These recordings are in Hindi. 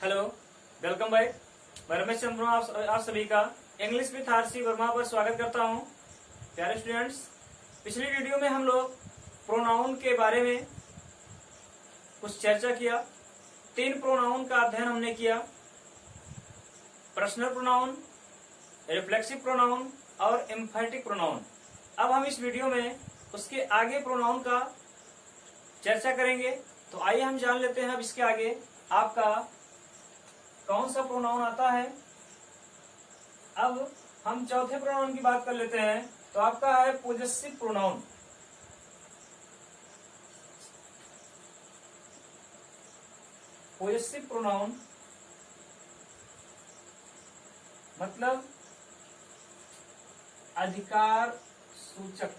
Hello, welcome back. मैं रमेश चंद्र आप सभी का इंग्लिश विथ आरसी वर्मा पर स्वागत करता हूं। प्यारे स्टूडेंट्स, पिछली वीडियो में हम लोग प्रोनाउन के बारे में कुछ चर्चा किया। 3 प्रोनाउन का अध्ययन हमने किया, पर्सनल प्रोनाउन, रिफ्लेक्सिव प्रोनाउन और एम्फैटिक प्रोनाउन। अब हम इस वीडियो में उसके आगे प्रोनाउन का चर्चा करेंगे। तो आइए हम जान लेते हैं अब इसके आगे आपका कौन सा प्रोनाउन आता है। अब हम चौथे प्रोनाउन की बात कर लेते हैं। तो आपका है पोजेसिव प्रोनाउन। पोजेसिव प्रोनाउन मतलब अधिकार सूचक।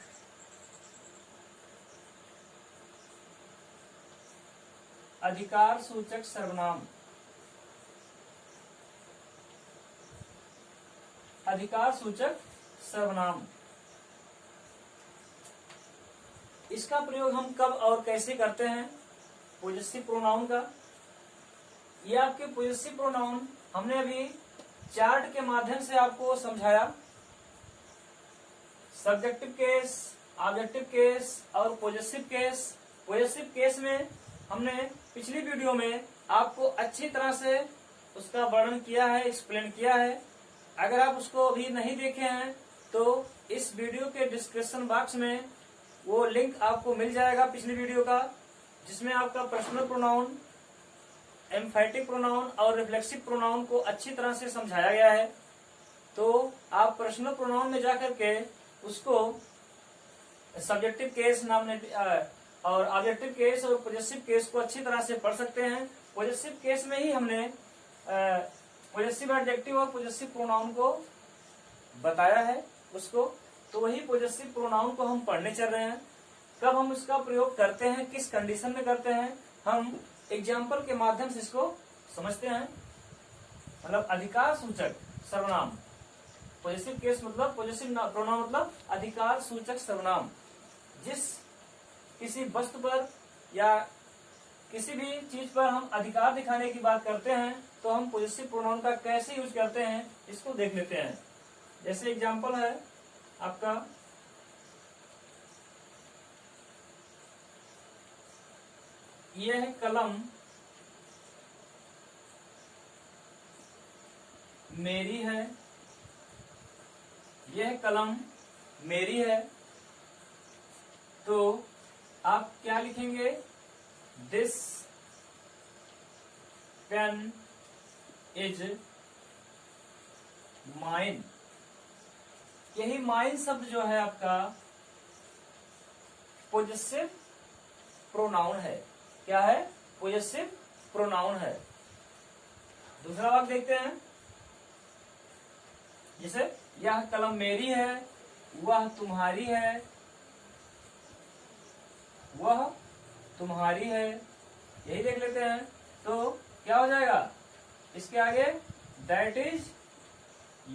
अधिकार सूचक सर्वनाम। अधिकार सूचक सर्वनाम, इसका प्रयोग हम कब और कैसे करते हैं पोजेसिव प्रोनाउन का। ये आपके पोजेसिव प्रोनाउन हमने अभी चार्ट के माध्यम से आपको समझाया। सब्जेक्टिव केस, ऑब्जेक्टिव केस और पोजेसिव केस। पोजेसिव केस में हमने पिछली वीडियो में आपको अच्छी तरह से उसका वर्णन किया है, एक्सप्लेन किया है। अगर आप उसको अभी नहीं देखे हैं तो इस वीडियो के डिस्क्रिप्शन बॉक्स में वो लिंक आपको मिल जाएगा पिछली वीडियो का, जिसमें आपका पर्सनल प्रोनाउन, एम्फैटिक प्रोनाउन और रिफ्लेक्सिव प्रोनाउन को अच्छी तरह से समझाया गया है। तो आप पर्सनल प्रोनाउन में जाकर के उसको सब्जेक्टिव केस नाम और ऑब्जेक्टिव केस और पोजेसिव केस को अच्छी तरह से पढ़ सकते हैं। पोजेसिव केस में ही हमने पोजेसिव एडजेक्टिव और पोजेसिव प्रोनाउन को बताया है उसको। तो वही पोजेसिव प्रोनाउन को हम पढ़ने चल रहे हैं। कब हम उसका प्रयोग करते हैं, किस कंडीशन में करते हैं, हम एग्जाम्पल के माध्यम से इसको समझते हैं। मतलब अधिकार सूचक सर्वनाम। पोजेसिव केस मतलब पोजेसिव प्रोनाउन मतलब अधिकार सूचक सर्वनाम। जिस किसी वस्तु पर या किसी भी चीज पर हम अधिकार दिखाने की बात करते हैं तो हम पोजेसिव प्रोनाउन का कैसे यूज करते हैं इसको देख लेते हैं। जैसे एग्जांपल है आपका, यह कलम मेरी है। यह कलम मेरी है। तो आप क्या लिखेंगे? This pen is mine. यही माइन शब्द जो है आपका पोजेसिव प्रोनाउन है। क्या है? पोजेसिव प्रोनाउन है। दूसरा वाक्य देखते हैं। जैसे यह कलम मेरी है, वह तुम्हारी है, वह तुम्हारी है। यही देख लेते हैं। तो क्या हो जाएगा इसके आगे? That is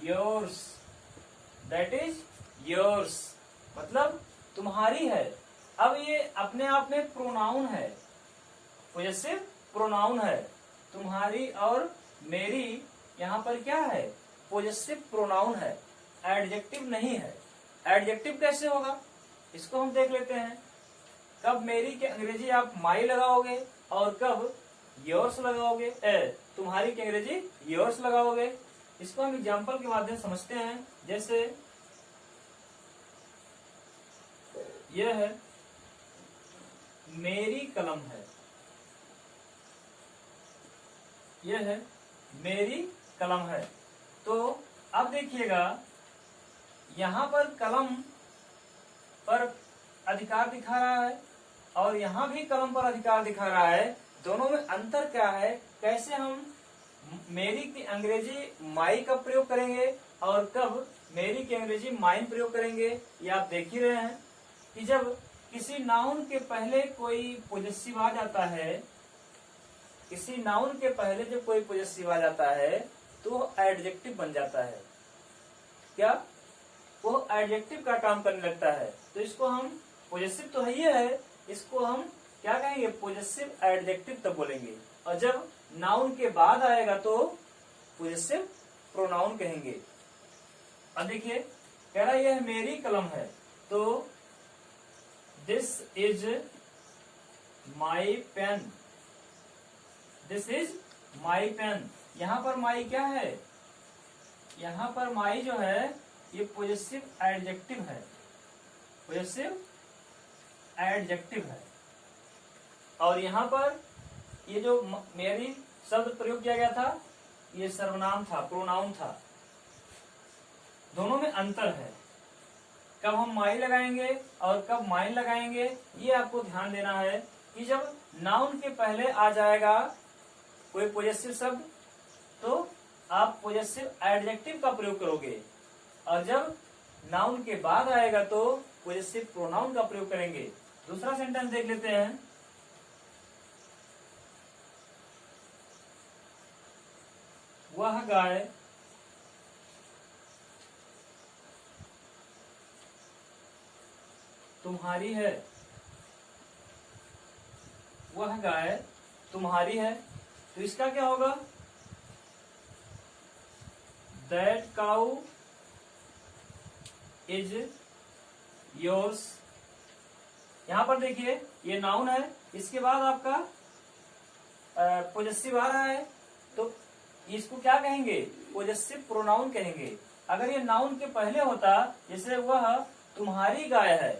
yours. That is yours मतलब तुम्हारी है। अब ये अपने आप में प्रोनाउन है, पोजेसिव प्रोनाउन है। तुम्हारी और मेरी यहां पर क्या है? पोजेसिव प्रोनाउन है, एडजेक्टिव नहीं है। एडजेक्टिव कैसे होगा इसको हम देख लेते हैं। कब मेरी के अंग्रेजी आप माई लगाओगे और कब योर्स लगाओगे, तुम्हारी के अंग्रेजी योर्स लगाओगे। इसको हम एग्जाम्पल के माध्यम समझते हैं। जैसे यह है मेरी कलम है। यह है मेरी कलम है। तो अब देखिएगा यहां पर कलम पर अधिकार दिखा रहा है और यहां भी कलम पर अधिकार दिखा रहा है। दोनों में अंतर क्या है? कैसे हम मेरी की अंग्रेजी माई का प्रयोग करेंगे और कब मेरी की अंग्रेजी माइन प्रयोग करेंगे, ये आप देख ही रहे हैं कि जब किसी नाउन के पहले कोई पोजेसिव आ जाता है, किसी नाउन के पहले जब कोई पोजेसिव आ जाता है तो एडजेक्टिव बन जाता है। क्या? वो एडजेक्टिव का काम करने लगता है। तो इसको हम पोजेसिव तो है, इसको हम क्या कहेंगे? पोजेसिव एडजेक्टिव तब बोलेंगे। और जब नाउन के बाद आएगा तो पोजेसिव प्रोनाउन कहेंगे। अब देखिए कह रहा है यह मेरी कलम है, तो this is my pen, this is my pen. यहां पर माई क्या है, यहां पर माई जो है ये पोजेसिव एडजेक्टिव है, पोजेसिव एडजेक्टिव है। और यहां पर ये जो मेरी शब्द प्रयोग किया गया था ये सर्वनाम था, प्रोनाउन था। दोनों में अंतर है, कब हम माई लगाएंगे और कब माइन लगाएंगे ये आपको ध्यान देना है कि जब नाउन के पहले आ जाएगा कोई पोजेसिव शब्द तो आप पोजेसिव एडजेक्टिव का प्रयोग करोगे, और जब नाउन के बाद आएगा तो पोजेसिव प्रोनाउन का प्रयोग करेंगे। दूसरा सेंटेंस देख लेते हैं। वह गाय तुम्हारी है, वह गाय तुम्हारी है, तो इसका क्या होगा, दैट काउ इज योर्स। यहां पर देखिए ये नाउन है, इसके बाद आपका पोजेसिव आ रहा है, तो इसको क्या कहेंगे, पोजेसिव प्रोनाउन कहेंगे। अगर ये नाउन के पहले होता, जैसे वह तुम्हारी गाय है,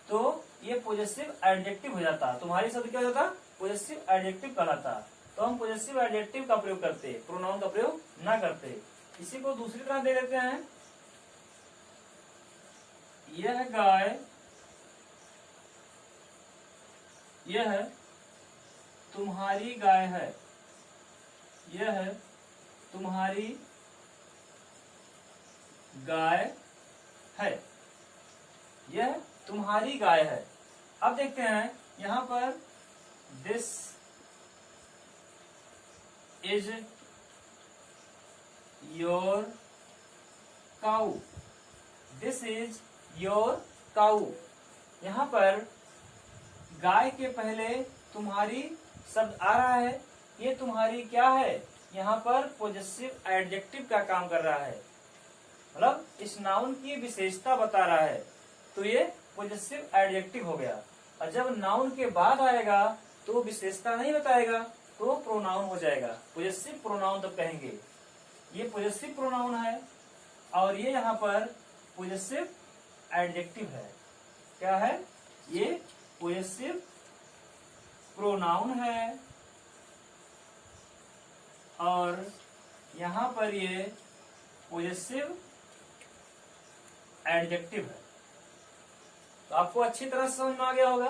तो ये पोजेसिव एडजेक्टिव हो जाता, तुम्हारी शब्द क्या हो जाता, पोजेसिव एडजेक्टिव कहलाता। तो हम पोजेसिव एडजेक्टिव का प्रयोग करते, प्रोनाउन का प्रयोग ना करते। इसी को दूसरी तरह दे देते हैं, यह गाय, यह तुम्हारी गाय है, यह तुम्हारी गाय है, यह तुम्हारी गाय है। अब देखते हैं यहां पर this is your cow, this is your cow. यहां पर गाय के पहले तुम्हारी शब्द आ रहा है, ये तुम्हारी क्या है, यहाँ पर पोजेसिव एडजेक्टिव का काम कर रहा है, मतलब इस नाउन की विशेषता बता रहा है, तो ये पोजेसिव एडजेक्टिव हो गया। और जब नाउन के बाद आएगा तो विशेषता नहीं बताएगा तो प्रोनाउन हो जाएगा, पोजेसिव प्रोनाउन तब कहेंगे। ये पोजेसिव प्रोनाउन है और ये यहाँ पर पोजेसिव एडजेक्टिव है। क्या है, ये पोजेसिव प्रोनाउन है और यहाँ पर ये पोजेसिव एडजेक्टिव है। तो आपको अच्छी तरह से समझ में आ गया होगा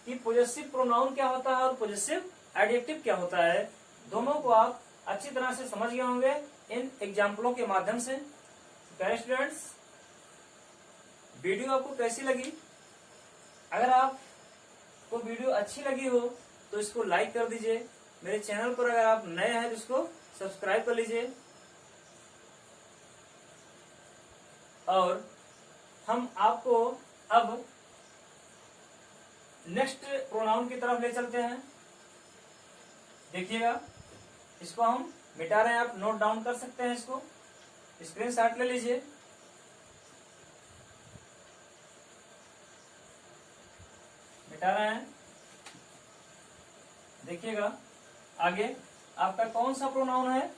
कि पोजेसिव प्रोनाउन क्या होता है और पोजेसिव एडजेक्टिव क्या होता है। दोनों को आप अच्छी तरह से समझ गए होंगे इन एग्जाम्पलों के माध्यम से। प्यारे स्टूडेंट्स, वीडियो आपको कैसी लगी? अगर आपको वीडियो अच्छी लगी हो तो इसको लाइक कर दीजिए। मेरे चैनल पर अगर आप नए हैं तो इसको सब्सक्राइब कर लीजिए। और हम आपको अब नेक्स्ट प्रोनाउन की तरफ ले चलते हैं। देखिएगा, इसको हम मिटा रहे हैं, आप नोट डाउन कर सकते हैं, इसको स्क्रीनशॉट ले लीजिए। मिटा रहे हैं, देखिएगा आगे आपका कौन सा प्रोनाउन है।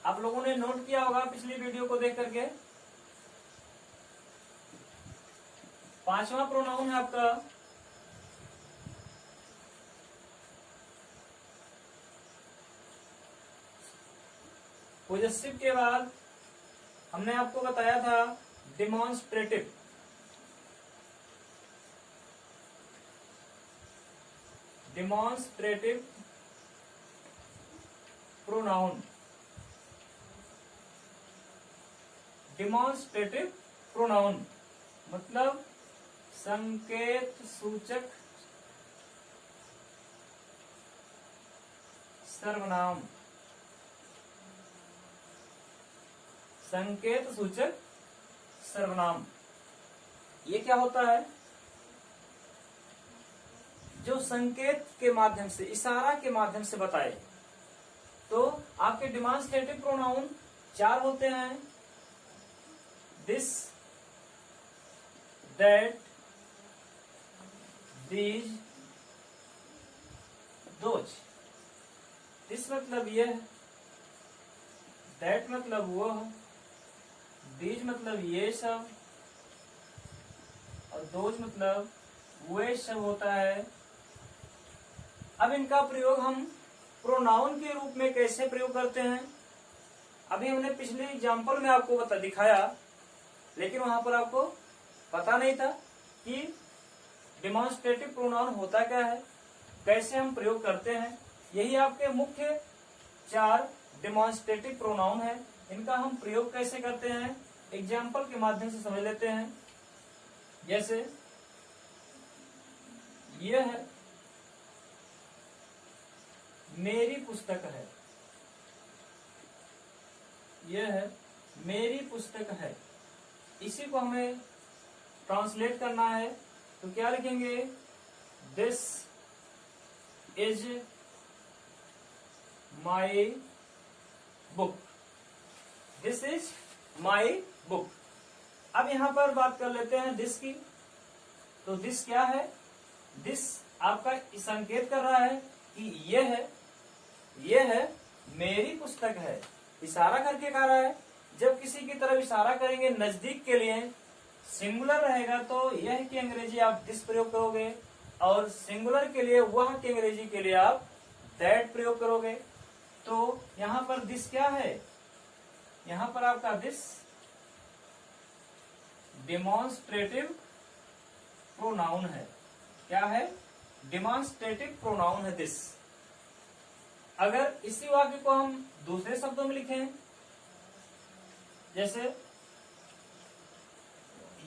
आप लोगों ने नोट किया होगा पिछली वीडियो को देख करके। पांचवा प्रोनाउन है आपका पोजेसिव के बाद हमने आपको बताया था demonstrative. Demonstrative pronoun, demonstrative pronoun मतलब संकेत सूचक सर्वनाम। संकेत सूचक सर्वनाम ये क्या होता है? जो संकेत के माध्यम से, इशारा के माध्यम से बताए। तो आपके डिमॉन्स्ट्रेटिव प्रोनाउन 4 होते हैं, this, that, these, those. This मतलब यह, दैट मतलब वह, दीज मतलब ये सब, और दोज मतलब वे सब होता है। अब इनका प्रयोग हम प्रोनाउन के रूप में कैसे प्रयोग करते हैं, अभी हमने पिछले एग्जाम्पल में आपको दिखाया, लेकिन वहां पर आपको पता नहीं था कि डिमॉन्स्ट्रेटिव प्रोनाउन होता क्या है, कैसे हम प्रयोग करते हैं। यही आपके मुख्य 4 डिमॉन्स्ट्रेटिव प्रोनाउन है। इनका हम प्रयोग कैसे करते हैं, एग्जाम्पल के माध्यम से समझ लेते हैं। जैसे यह है, मेरी पुस्तक है, यह है, मेरी पुस्तक है। इसी को हमें ट्रांसलेट करना है, तो क्या लिखेंगे, this is my book, this is my book. अब यहां पर बात कर लेते हैं दिस की। तो दिस क्या है, दिस आपका संकेत कर रहा है कि यह है मेरी पुस्तक है, इशारा करके कह रहा है। जब किसी की तरफ इशारा करेंगे नजदीक के लिए, सिंगुलर रहेगा तो यह की अंग्रेजी आप दिस प्रयोग करोगे, और सिंगुलर के लिए, वह की अंग्रेजी के लिए आप दैट प्रयोग करोगे। तो यहां पर दिस क्या है, यहां पर आपका दिस डिमॉन्स्ट्रेटिव प्रोनाउन है। क्या है, डिमॉन्स्ट्रेटिव प्रोनाउन है दिस। अगर इसी वाक्य को हम दूसरे शब्दों में लिखें, जैसे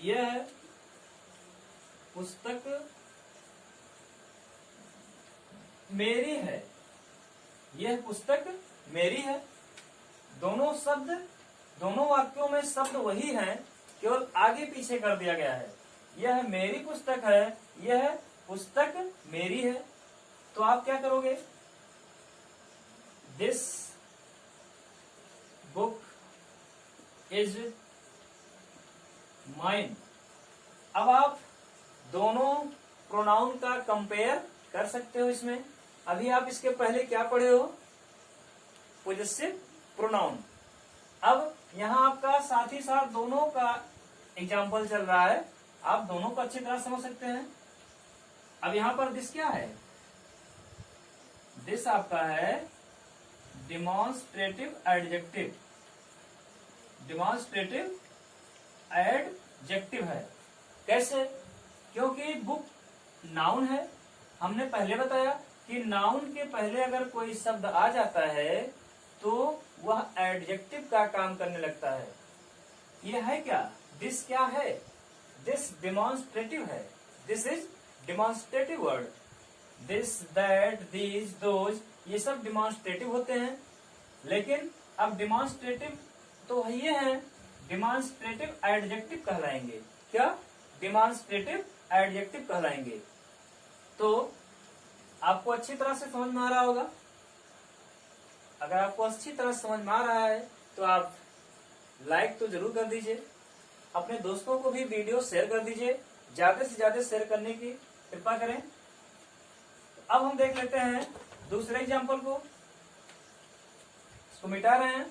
यह पुस्तक मेरी है, यह पुस्तक मेरी है। दोनों शब्द, दोनों वाक्यों में शब्द वही हैं, केवल आगे पीछे कर दिया गया है। यह मेरी पुस्तक है, यह पुस्तक मेरी है। तो आप क्या करोगे, दिस बुक इज माइन। अब आप दोनों प्रोनाउन का कंपेयर कर सकते हो इसमें। अभी आप इसके पहले क्या पढ़े हो, पोजेसिव प्रोनाउन। अब यहां आपका साथ ही साथ दोनों का एग्जाम्पल चल रहा है, आप दोनों को अच्छी तरह समझ सकते हैं। अब यहां पर दिस क्या है, दिस आपका है डिमॉन्स्ट्रेटिव एडजेक्टिव, डिमॉन्स्ट्रेटिव एडजेक्टिव है। कैसे, क्योंकि बुक नाउन है। हमने पहले बताया कि नाउन के पहले अगर कोई शब्द आ जाता है तो वह एडजेक्टिव का काम करने लगता है। यह है क्या, दिस क्या है, दिस डिमॉन्स्ट्रेटिव है, this is demonstrative word. This, that, these, those, ये सब डिमॉन्स्ट्रेटिव होते हैं। लेकिन अब डिमॉन्स्ट्रेटिव तो ये हैं, डिमॉन्स्ट्रेटिव एडजेक्टिव कहलाएंगे। क्या, डिमॉन्स्ट्रेटिव एडजेक्टिव कहलाएंगे। तो आपको अच्छी तरह से समझ में आ रहा होगा। अगर आपको अच्छी तरह समझ में आ रहा है तो आप लाइक तो जरूर कर दीजिए, अपने दोस्तों को भी वीडियो शेयर कर दीजिए, ज्यादा से ज्यादा शेयर करने की कृपा करें। अब हम देख लेते हैं दूसरे एग्जाम्पल को। इसको मिटा रहे हैं।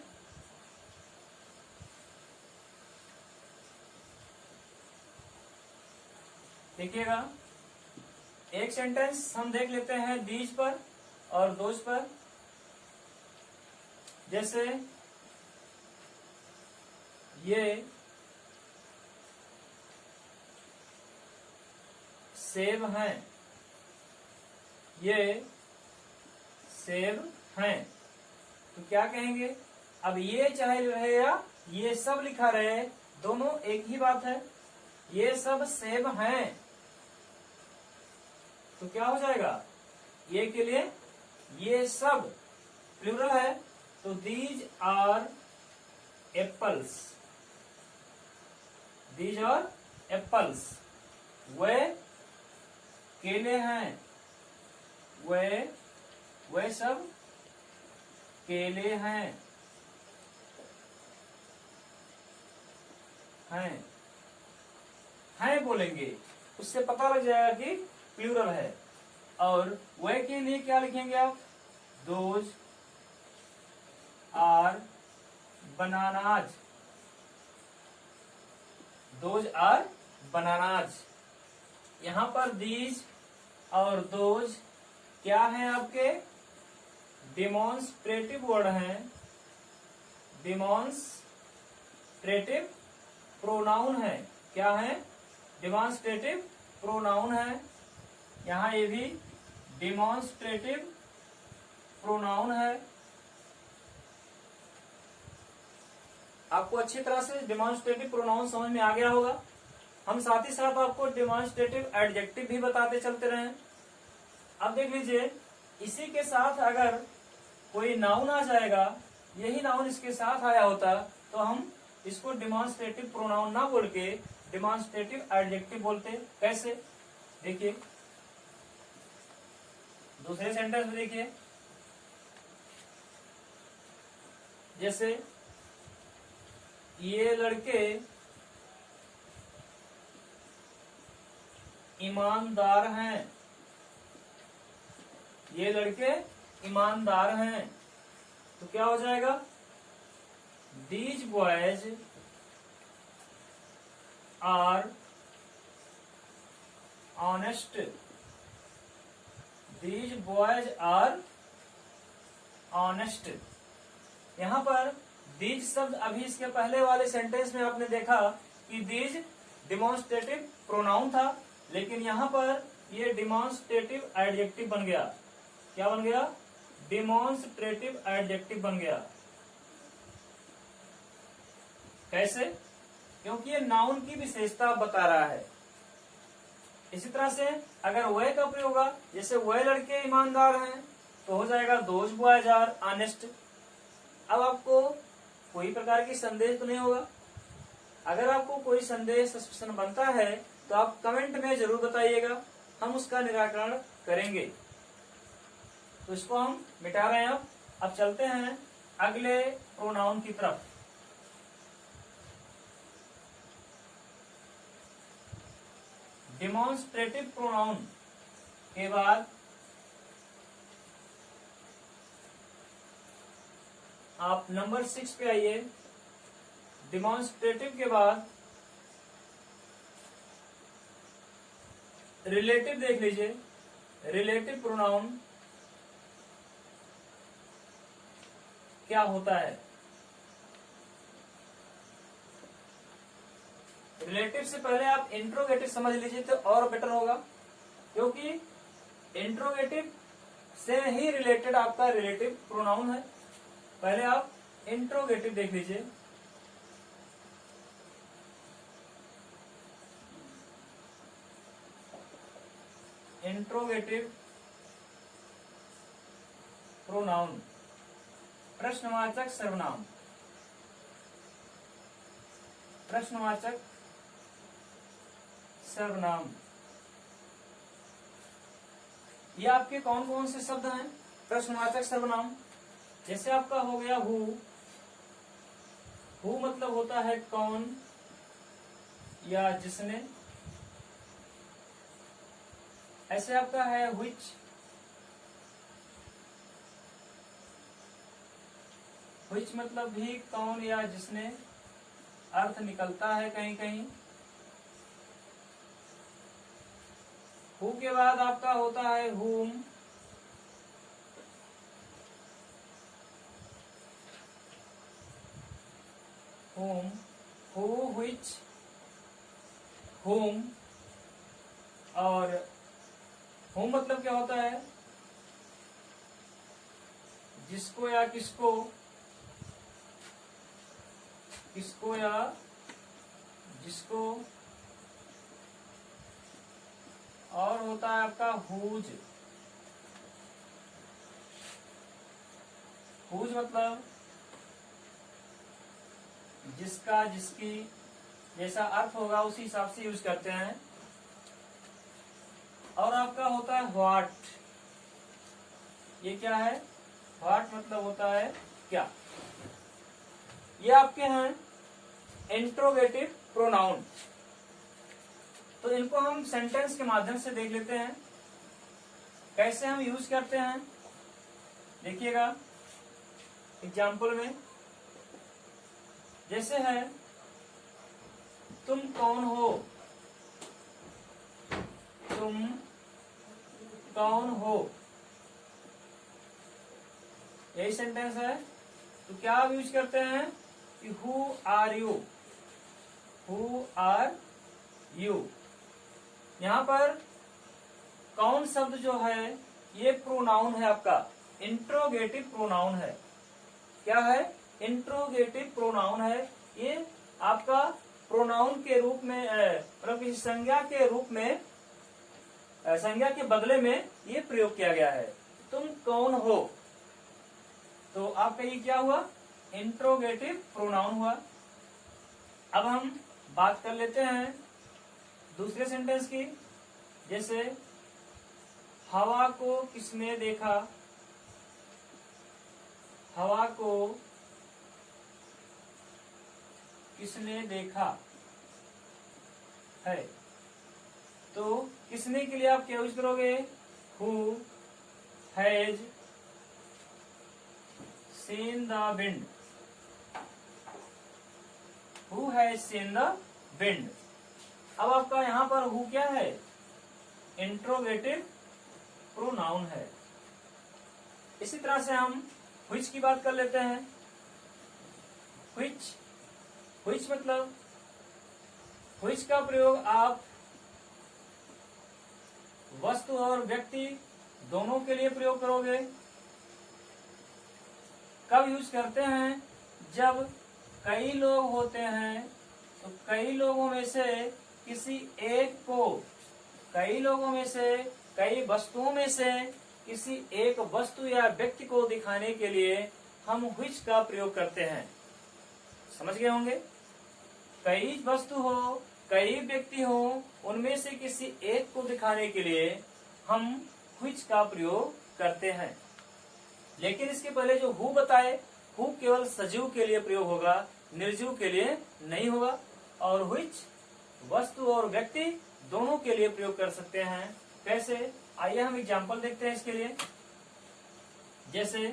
देखिएगा, एक सेंटेंस हम देख लेते हैं दीज पर और दोज पर। जैसे ये सेब हैं, ये सेब हैं, तो क्या कहेंगे। अब ये चाहे रहे या ये सब लिखा रहे, दोनों एक ही बात है। ये सब सेब हैं, तो क्या हो जाएगा, ये के लिए ये सब प्लूरल है, तो these are apples, these are apples. वे केले हैं, वे सब केले हैं बोलेंगे, उससे पता लग जाएगा कि प्लूरल है। और वे के लिए क्या लिखेंगे आप? Those are bananas, those are bananas. यहां पर दीज और दोज क्या है आपके? डिमॉन्स्ट्रेटिव वर्ड हैं, डिमॉन्स्ट्रेटिव प्रोनाउन है। क्या है? डिमॉन्स्ट्रेटिव प्रोनाउन है। यहां ये भी डिमॉन्स्ट्रेटिव प्रोनाउन है। आपको अच्छी तरह से डिमॉन्स्ट्रेटिव प्रोनाउन समझ में आ गया होगा। हम साथ ही साथ आपको डिमॉन्स्ट्रेटिव एडजेक्टिव भी बताते चलते रहे। अब देख लीजिए, इसी के साथ अगर कोई नाउन आ जाएगा, यही नाउन इसके साथ आया होता तो हम इसको डिमॉन्स्ट्रेटिव प्रोनाउन ना बोल के डिमॉन्स्ट्रेटिव एडजेक्टिव बोलते। कैसे? देखिए दूसरे सेंटेंस में देखिए, जैसे ये लड़के ईमानदार हैं, ये लड़के ईमानदार हैं, तो क्या हो जाएगा? These boys are honest, these boys are honest. यहां पर दीज शब्द अभी इसके पहले वाले सेंटेंस में आपने देखा कि दीज डिमॉन्स्ट्रेटिव प्रोनाउन था, लेकिन यहां पर ये डिमॉन्स्ट्रेटिव एडजेक्टिव बन गया। क्या बन गया? डिमॉन्स्ट्रेटिव एडजेक्टिव बन गया। कैसे? क्योंकि ये नाउन की विशेषता बता रहा है। इसी तरह से अगर वह का प्रयोग होगा, जैसे वह लड़के ईमानदार हैं, तो हो जाएगा दोज बॉयज आर ऑनेस्ट। अब आपको कोई प्रकार की संदेश तो नहीं होगा। अगर आपको कोई संदेश सस्पेंशन बनता है तो आप कमेंट में जरूर बताइएगा, हम उसका निराकरण करेंगे। तो इसको हम मिटा रहे हैं। अब चलते हैं अगले प्रोनाउन की तरफ। डिमॉन्स्ट्रेटिव प्रोनाउन के बाद आप नंबर 6 पे आइए। डिमॉन्स्ट्रेटिव के बाद रिलेटिव देख लीजिए। रिलेटिव प्रोनाउन क्या होता है? रिलेटिव से पहले आप इंट्रोगेटिव समझ लीजिए तो और बेटर होगा, क्योंकि इंट्रोगेटिव से ही रिलेटेड आपका रिलेटिव प्रोनाउन है। पहले आप इंट्रोगेटिव देख लीजिए। इंट्रोगेटिव प्रोनाउन प्रश्नवाचक सर्वनाम, प्रश्नवाचक सर्वनाम। ये आपके कौन कौन से शब्द हैं प्रश्नवाचक सर्वनाम? जैसे आपका हो गया हु मतलब होता है कौन या जिसने। ऐसे आपका है which मतलब भी कौन या जिसने अर्थ निकलता है कहीं कहीं। हु के बाद आपका होता है whom, who, which, whom। और whom मतलब क्या होता है? जिसको या किसको, किसको या जिसको। और होता है आपका हुज, हुज मतलब जिसका जिसकी, जैसा अर्थ होगा उसी हिसाब से यूज करते हैं। और आपका होता है व्हाट, ये क्या है, व्हाट मतलब होता है क्या। ये आपके हैं इंट्रोगेटिव प्रोनाउन। तो इनको हम सेंटेंस के माध्यम से देख लेते हैं कैसे हम यूज करते हैं। देखिएगा एग्जाम्पल में, जैसे है तुम कौन हो, तुम कौन हो, यही सेंटेंस है। तो क्या आप यूज करते हैं कि who are you, who are you. यहां पर कौन शब्द जो है ये प्रोनाउन है, आपका इंट्रोगेटिव प्रोनाउन है। क्या है, इंट्रोगेटिव प्रोनाउन है। ये आपका प्रोनाउन के रूप में मतलब किसी संज्ञा के रूप में, संज्ञा के बदले में ये प्रयोग किया गया है। तुम कौन हो, तो आपका ये क्या हुआ, इंट्रोगेटिव प्रोनाउन हुआ। अब हम बात कर लेते हैं दूसरे सेंटेंस की। जैसे हवा को किसने देखा, हवा को किसने देखा है। तो किसने के लिए आप क्या यूज करोगे, who has seen the wind, who has seen the wind. अब आपका यहां पर हु क्या है, इंट्रोगेटिव प्रोनाउन है। इसी तरह से हम व्हिच की बात कर लेते हैं। व्हिच, व्हिच मतलब, व्हिच का प्रयोग आप वस्तु और व्यक्ति दोनों के लिए प्रयोग करोगे। कब यूज करते हैं, जब कई लोग होते हैं तो कई लोगों में से किसी एक को, कई लोगों में से, कई वस्तुओं में से किसी एक वस्तु या व्यक्ति को दिखाने के लिए हम व्हिच का प्रयोग करते हैं। समझ गए होंगे, कई वस्तु हो, कई व्यक्ति हो, उनमें से किसी एक को दिखाने के लिए हम व्हिच का प्रयोग करते हैं। लेकिन इसके पहले जो हु बताए, हु केवल सजीव के लिए प्रयोग होगा, निर्जीव के लिए नहीं होगा। और व्हिच वस्तु और व्यक्ति दोनों के लिए प्रयोग कर सकते हैं। कैसे, आइए हम एग्जाम्पल देखते हैं इसके लिए। जैसे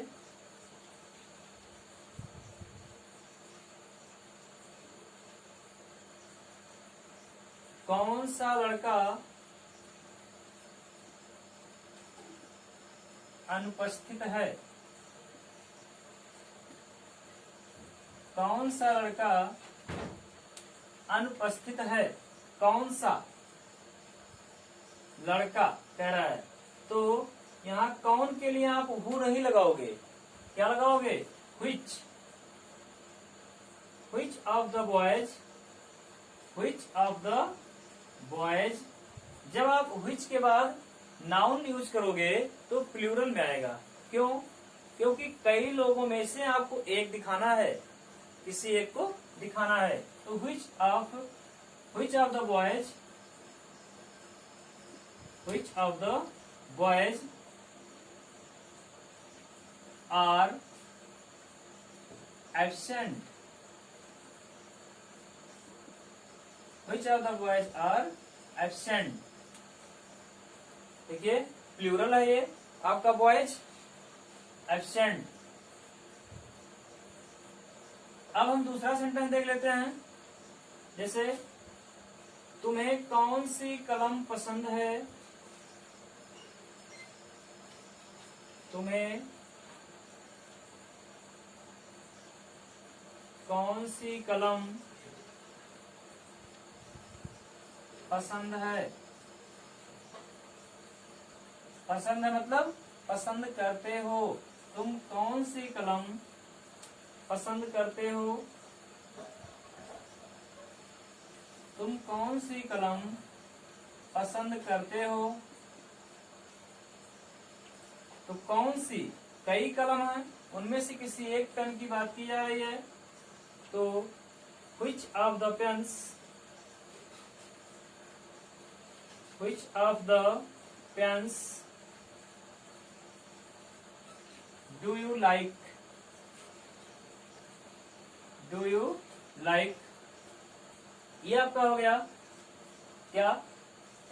कौन सा लड़का अनुपस्थित है, कौन सा लड़का अनुपस्थित है, कौन सा लड़का कह रहा है। तो यहाँ कौन के लिए आप हु नहीं लगाओगे, क्या लगाओगे, which, which of the boys, which of the boys. जब आप व्हिच के बाद नाउन यूज करोगे तो प्लूरल में आएगा। क्यों, क्योंकि कई लोगों में से आपको एक दिखाना है, किसी एक को दिखाना है। तो which of the boys, which of the boys are absent, which of the boys are absent. देखिए प्लूरल है ये आपका, बॉयज एब्सेंट। अब हम दूसरा सेंटेंस देख लेते हैं। जैसे तुम्हें कौन सी कलम पसंद है, तुम्हें कौन सी कलम पसंद है। पसंद है मतलब पसंद करते हो, तुम कौन सी कलम पसंद करते हो, तुम कौन सी कलम पसंद करते हो। तो कौन सी, कई कलम है, उनमें से किसी एक पेन की बात की जा रही है। तो which of the pens, which of the pens do you like, do you like, ये आपका हो गया क्या,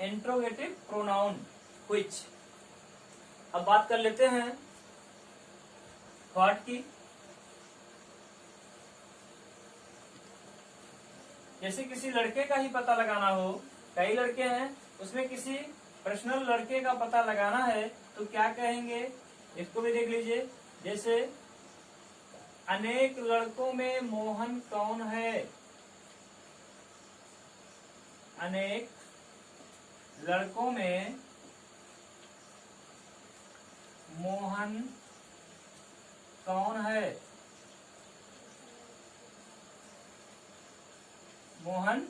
इंट्रोगेटिव प्रोनाउन व्हिच। अब बात कर लेते हैं व्हाट की। जैसे किसी लड़के का ही पता लगाना हो, कई लड़के हैं, उसमें किसी पर्सनल लड़के का पता लगाना है तो क्या कहेंगे, इसको भी देख लीजिए। जैसे अनेक लड़कों में मोहन कौन है, अनेक लड़कों में मोहन कौन है, मोहन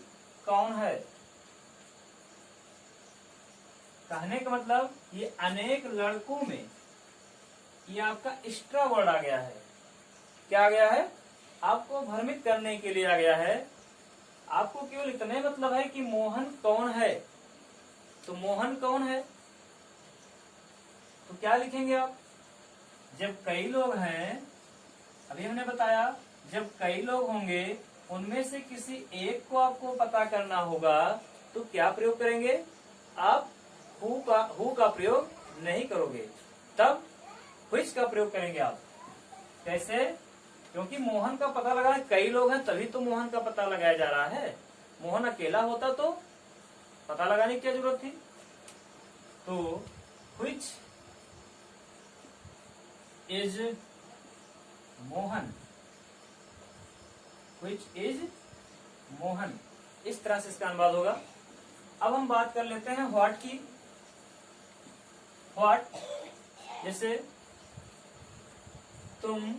कौन है। कहने का मतलब ये अनेक लड़कों में, ये आपका एक्स्ट्रा वर्ड आ गया है। क्या आ गया है, आपको भ्रमित करने के लिए आ गया है। आपको केवल इतने मतलब है कि मोहन कौन है, तो मोहन कौन है तो क्या लिखेंगे आप, जब कई लोग हैं, अभी हमने बताया जब कई लोग होंगे उनमें से किसी एक को आपको पता करना होगा तो क्या प्रयोग करेंगे आप, हु का प्रयोग नहीं करोगे, तब व्हिच का प्रयोग करेंगे आप। कैसे, क्योंकि मोहन का पता लगा है, कई लोग हैं तभी तो मोहन का पता लगाया जा रहा है। मोहन अकेला होता तो पता लगाने की क्या जरूरत थी। तो which is Mohan, which is Mohan, इस तरह से इसका अनुवाद होगा। अब हम बात कर लेते हैं व्हाट की। व्हाट, जैसे तुम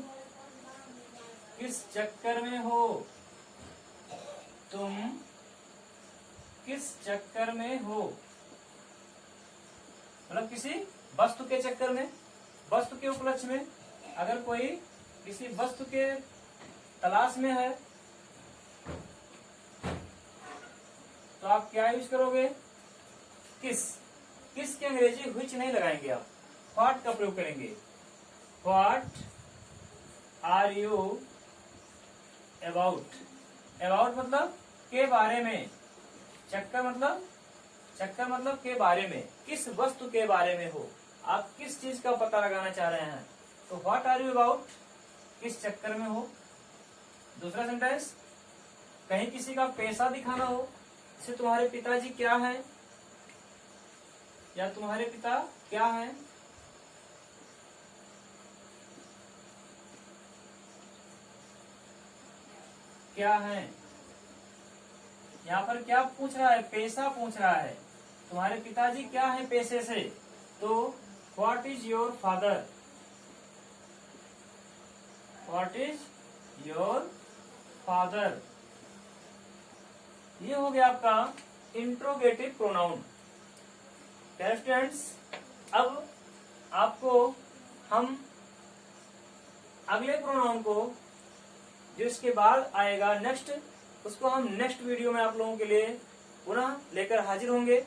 किस चक्कर में हो, तुम किस चक्कर में हो, मतलब किसी वस्तु के चक्कर में, वस्तु के उपलक्ष्य में। अगर कोई किसी वस्तु के तलाश में है तो आप क्या यूज करोगे, किस, किस के अंग्रेजी व्हिच नहीं लगाएंगे आप, व्हाट का प्रयोग करेंगे। What are you about, about मतलब के बारे में, चक्कर मतलब के बारे में, किस वस्तु के बारे में हो, आप किस चीज का पता लगाना चाह रहे हैं, तो व्हाट आर यू अबाउट, किस चक्कर में हो। दूसरा सेंटेंस, कहीं किसी का पैसा दिखाना हो, जैसे तुम्हारे पिताजी क्या हैं, या तुम्हारे पिता क्या हैं। क्या है, यहाँ पर क्या पूछ रहा है, पैसा पूछ रहा है, तुम्हारे पिताजी क्या है पैसे से, तो what is your father, what is your father. ये हो गया आपका इंट्रोगेटिव प्रोनाउन। स्टूडेंट्स, अब आपको हम अगले प्रोनाउन को, जो इसके बाद आएगा नेक्स्ट, उसको हम नेक्स्ट वीडियो में आप लोगों के लिए पुनः लेकर हाजिर होंगे।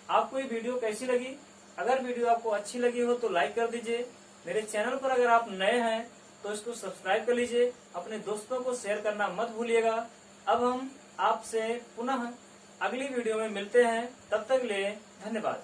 आपको ये वीडियो कैसी लगी, अगर वीडियो आपको अच्छी लगी हो तो लाइक कर दीजिए। मेरे चैनल पर अगर आप नए हैं तो इसको सब्सक्राइब कर लीजिए, अपने दोस्तों को शेयर करना मत भूलिएगा। अब हम आपसे पुनः अगली वीडियो में मिलते हैं, तब तक के लिए धन्यवाद।